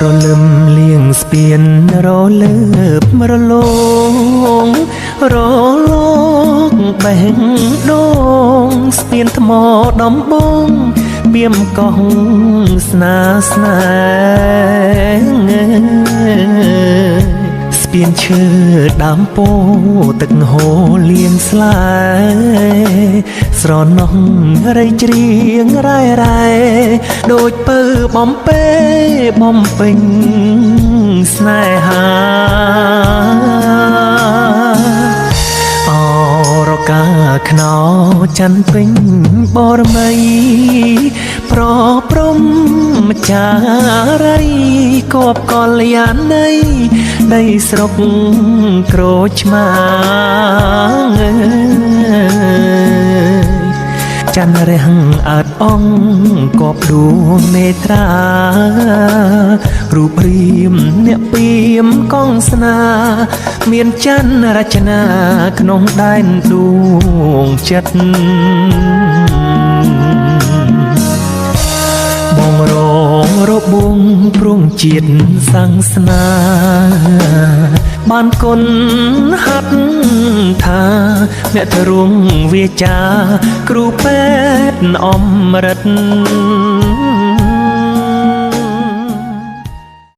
រលឹមលៀងស្ពានរលើបរលងរលកបេះដូងស្ពានថ្មដំបងបៀមកោះស្នេហ៍ស្ពានឈើដើមពោទឹកហូរលៀងស្លែស្រណោះរៃច្រៀងរ៉ែរ៉ែដូចពៅបំពេបំពេញស្នេហាអរកាខ្នោច័ន្ទពេញបរមីប្រព្រំចារីគបកល្យាណីដីស្រុកក្រូចឆ្មាច័ន្ទរះអើតអងគបដួងនេត្រារូបរាមអ្នកពីមកងស្នាមានច័ន្ទរចនាក្នុងដែនដួងចិត្តបងរងរបួងព្រំជាតិសង្ស្នាបានគុណហាត់ថាអ្នកទ្រង់វាចាគ្រូពេទ្យអមរិត